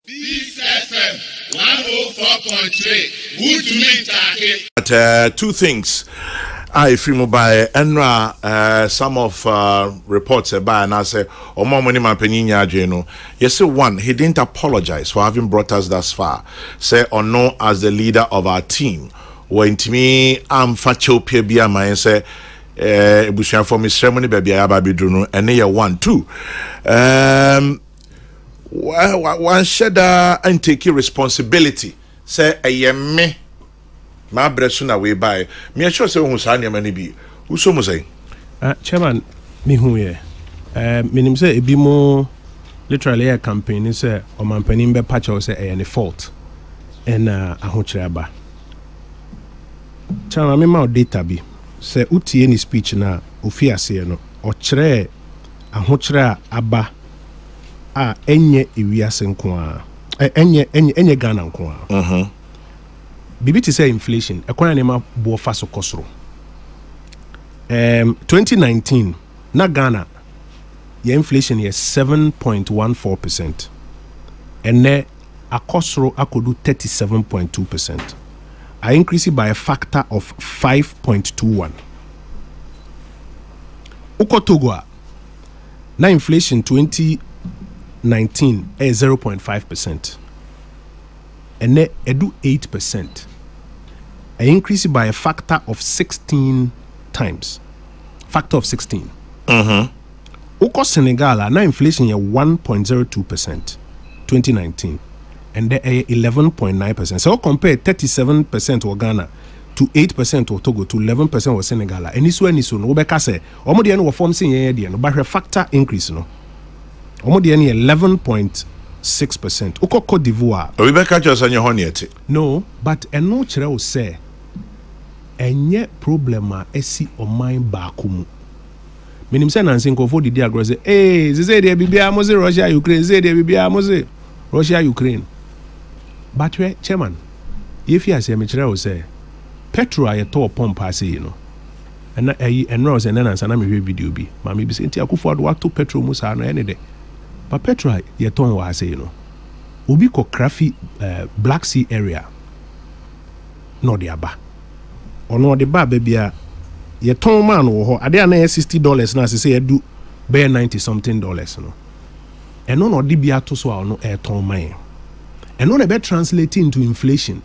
Peace FM 104.3. Good to meet you. But two things. I feel by Enra some of reports by and I say Omomoni Mampeninya Jeno. Yes, one, he didn't apologize for having brought us thus far. Say or no as the leader of our team. When to me I'm Facho Pia my say Bushan for me ceremony baby Ababidruno and they 1 2. One should and take responsibility. Say a me. My brethren away by me. I sure say who's any many be. Who's so say? Chairman, me who ye. Meaning say it be more literally a campaign. Is a man penning be patch or say any fault. And a hunchaba. Chairman, me mau data be. Say uti any speech na ufia say no or chere a hunchra aba enye iwia senkwa enye Ghana nkwa. Bibi to say inflation, a nema bo faso kosro. 2019, na Ghana, your inflation is 7.14%. And ne a kosro akodu 37.2%. I increase it by a factor of 5.21. Uko Togo, na inflation 2019 is 0.5%. And ne edu 8%. I increase it by a factor of 16 times. Factor of 16. Uko Senegal, na inflation is 1.02%, 2019. And there 11.9%. So compare 37% of Ghana to 8% of Togo to 11% of Senegal. And this one is no Obeka say, omo de no form sin ye no, but factor increase no. Omo de 11.6%. Uko Cote d'Ivoire. Rebecca just on your honey. No, but eno chere o say enye problema esi o mind bakumu. Menim say nansen ko for the diagram say say dey bibia mo say Russia Ukraine say dey bibia mo say Russia Ukraine. But we chairman, if you say me chere o say petrol aye to pump ase you know. And no say nansan na me video bi. Ma me bi say nti Akufo Addo to petrol mu sa no ene de. But petrol ye ton wa ase you know. Obi ko Krafi Black Sea area no de aba ono de ba bia ye ton man wo ho ade na $60 na say ye do be $90 something no eno no de bia to so ono e ton man eno na be translate into inflation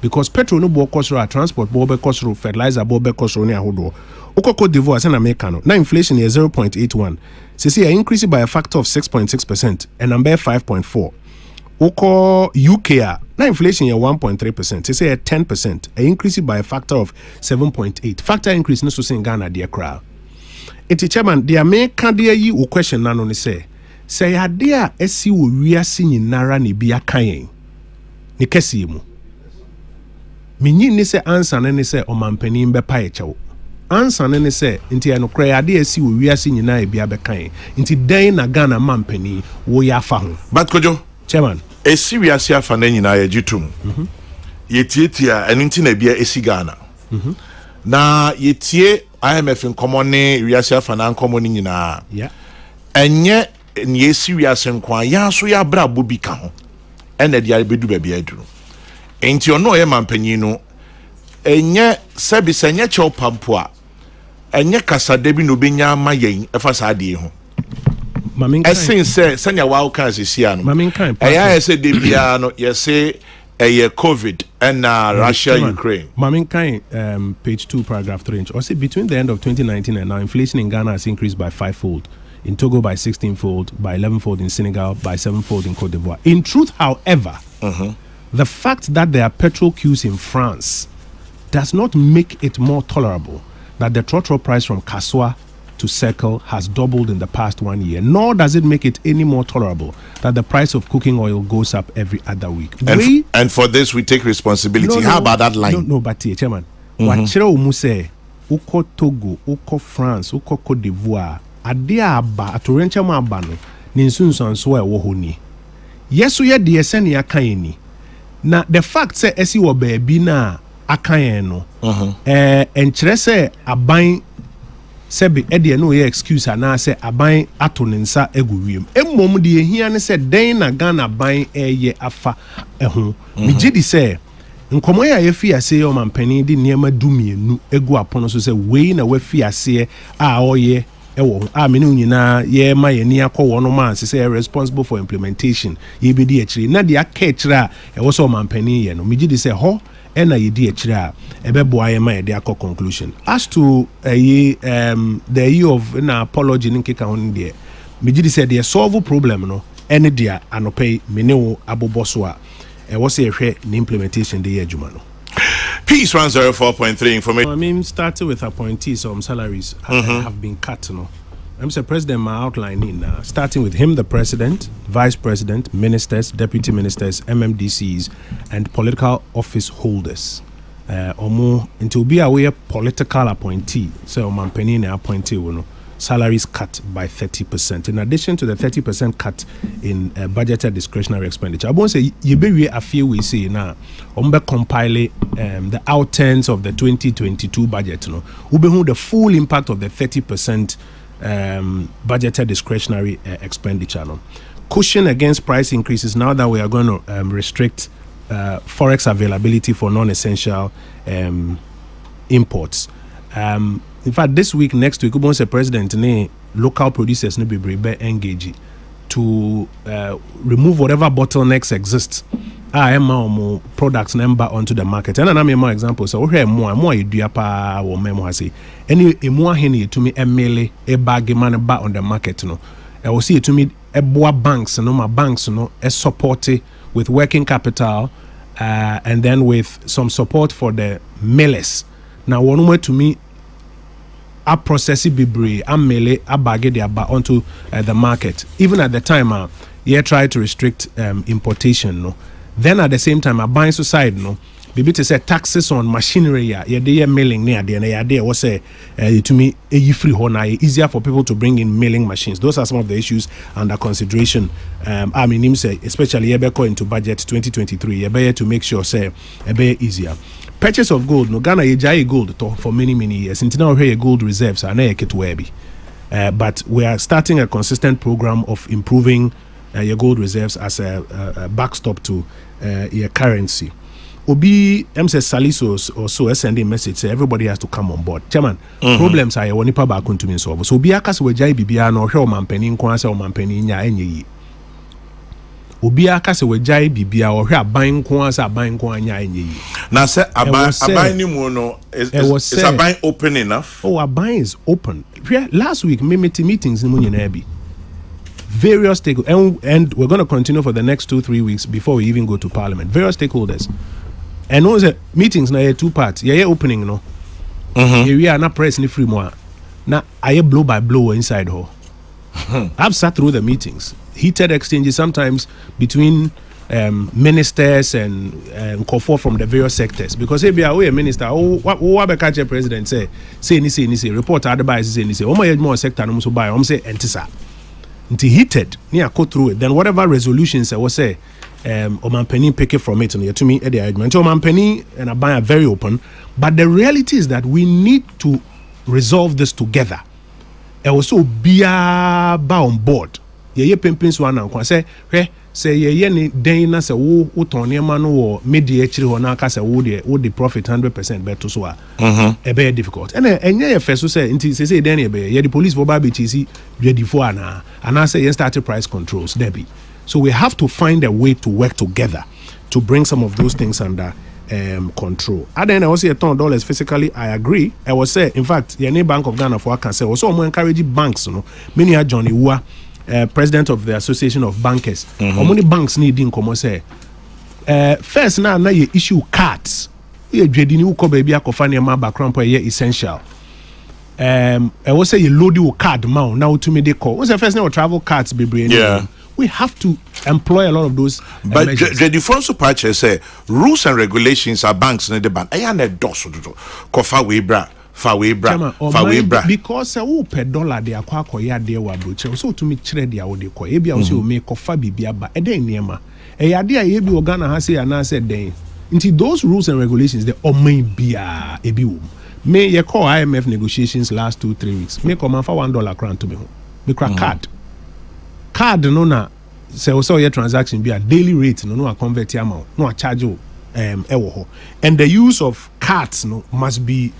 because petrol no bo cost transport bo be cost fertilizer bo be cost ni ahodo Cote d'Ivoire say na America no na inflation is 0.81 say increase by a factor of 6.6% and number 5.4. Oko UK na inflation is 1.3%. They say 10%. A increase by a factor of 7.8. Factor increase no so say in Ghana dear crowd. Iti chairman the American dear you question na no say adea esi wo wiase nyinara ne bia kan ne kese mu. Menyi ni say answer ne say omampani mbe pa echewo. Answer ne say nti eno kra adea esi wo wiase nyinara bia be kan. Nti den na Ghana mampani wo ya fa ho. But kojo chairman a serious year for Nina Jitum. Yetia and intina bia esi Ghana. Na yetie IMF in common Riasia Fanan common in yeah. And yet ye serious and quaya so ya bra bubi can and the diabedu baby edru. Ain't you no man penino and yet Sabis and yet your pampua and yet Casa debi no binya mayen a fasadi home. Essence say send your wild cars is here. I say the piano, yes say a COVID and Russia Ukraine. Maminkai page 2 paragraph 3 inch. Or say between the end of 2019 and now inflation in Ghana has increased by 5-fold, in Togo by 16-fold, by 11-fold in Senegal, by 7-fold in Cote d'Ivoire. In truth, however, the fact that there are petrol queues in France does not make it more tolerable that the trotro price from Kaswa to Circle has doubled in the past 1 year, nor does it make it any more tolerable that the price of cooking oil goes up every other week. And for this, we take responsibility. How about that line? No, but chairman, what Chiro say, Uko Togo, Uko France, Uko Cote d'Ivoire, Adia Aba, Atorencha Mabano, Ninsun Sanswa Wohoni. Yes, we are the Essenia Kaini. Now, the fact say, Esi Wabe Bina Akayeno, and Chrese Abain Sebi edi no ye excuse ana say aban ato ne nsa egu wiem emmom de ehia ne say den na Ghana ban eye afa eho me gidi say nkomo ya ye fi ase o mampani di niema dumienu egu apono so say we na wa fi ase a oye ewo a me ne nyina ye ma ye ni akọ no man say responsible for implementation ye be di akire na de aka akire a ewo so mampani ye no me gidi say ho ena ye di akire a ebeboa ye ma ye de akọ conclusion as to the year of na apology nkeka hon de me gidi say the solve problem no ene dia anopai me ne wo aboboso a was a the implementation the year Jumano. Peace 104.3 information. I mean, starting with appointees, some salaries have been cut. No, I'm saying President my outlining starting with him, the president, vice president, ministers, deputy ministers, MMDCs, and political office holders. Or more into be aware political appointee. So, man penny appointee, no. Salaries cut by 30%. In addition to the 30% cut in budgeted discretionary expenditure, I won't say you be a few we see now. Compile the outturns of the 2022 budget. No, we be the full impact of the 30% budgeted discretionary expenditure. No, cushion against price increases now that we are going to restrict forex availability for non-essential imports. In fact, this week, next week, we president local producers be engage to remove whatever bottlenecks exist. More products number onto the market. And I'm more examples. So we more you do apa or memo say any more henny to me MLA a bag man back on the market. No, I will see it to me a boa banks no my banks no a support with working capital and then with some support for the millers. Now one way to me. A processing bibre, a melee, a baggy onto the market. Even at the time, you try to restrict importation. No, then at the same time, a buying society. No, maybe to say taxes on machinery. Yeah, they are milling near the idea was say to me, free hona easier for people to bring in milling machines. Those are some of the issues under consideration. I mean, say especially into budget 2023. To make sure say a bit easier. Purchase of gold, no Ghana ye gold for many years. Until now, here gold reserves are not but we are starting a consistent program of improving your gold reserves as a backstop to your currency. Obi says Salisos or so sending a message say everybody has to come on board. Chairman, problems are one nipa back to me solve. So Obi akas we jai bibia no hwe o mampani nkwa se o mampani nya enye yi. Obi akase we jai bibia o hwe aban nko asa aban nko anya enye yi. Na say aban ni mu no is aban open enough? Oh, aban is open. Last week meetings ni mu nyina bi. Various stakeholders and we're going to continue for the next 2-3 weeks before we even go to parliament. Various stakeholders. And those meetings na two parts. Yeah, opening no. We are not press ni free more. Now I blow by blow inside her. I've sat through the meetings. Heated exchanges sometimes between ministers and Nkofo from the various sectors. Because if you are a minister, what the president say report advice say more sector no so buy say entisa. Until heated near go through it. Then whatever resolutions I will say Omampeni pick it from it and to me the argument. Omampeni and Aban are very open. But the reality is that we need to resolve this together. And also be on board. Ye pimpins one and say ye ni den say wo tony man wo media chiri ho na aka say wo the profit 100% better so e be difficult. And ye first say nti say den ye the police for ba be chisi ready for and say ye started price controls there be. So we have to find a way to work together to bring some of those things under control. And then I was say $10 physically. I agree. I was say, in fact, the Bank of Ghana for I can say also more encouraging banks. You know, many are Johnny Wua, president of the Association of Bankers. How many banks need income? Say, first now you issue cards. You dreading you come baby akofani ma background for year essential. I was say you load your card now to me they call. What's the first now travel cards be bringing? Yeah. We have to employ a lot of those. But the front of patch say rules and regulations are banks in the bank. I am a dosso kofa we bra. Because per dollar they are ya de wa broche. So to me chere dia wo de ko. Ebi a so me kofa bibia ba. E den niema. E ya de a ye bi Ghana ha say ana say den. Into those rules and regulations they omen bia ebi wo. me ye call IMF negotiations last 2-3 weeks me come for $1 crown to me ho me crack card no na say your transaction be a daily rate no a convert amount no a charge you and the use of cards no must be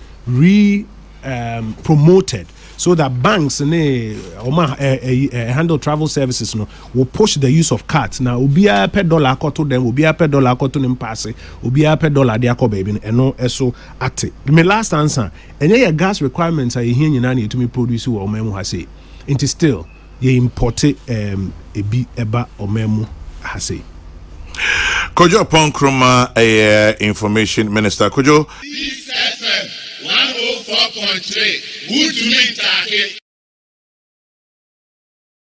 promoted so that banks handle travel services no will push the use of cards. Now obi a per dollar to them, obi a per dollar to them pass, obi a per dollar dia ko baby and no eso ate. My last answer, and your gas requirements are here you need to me produce or memo has say. It is still ye import ebi eba or memo has say. Kojo Oppong Nkrumah, information minister. Kojo. This FM 104.3. Good to meet you.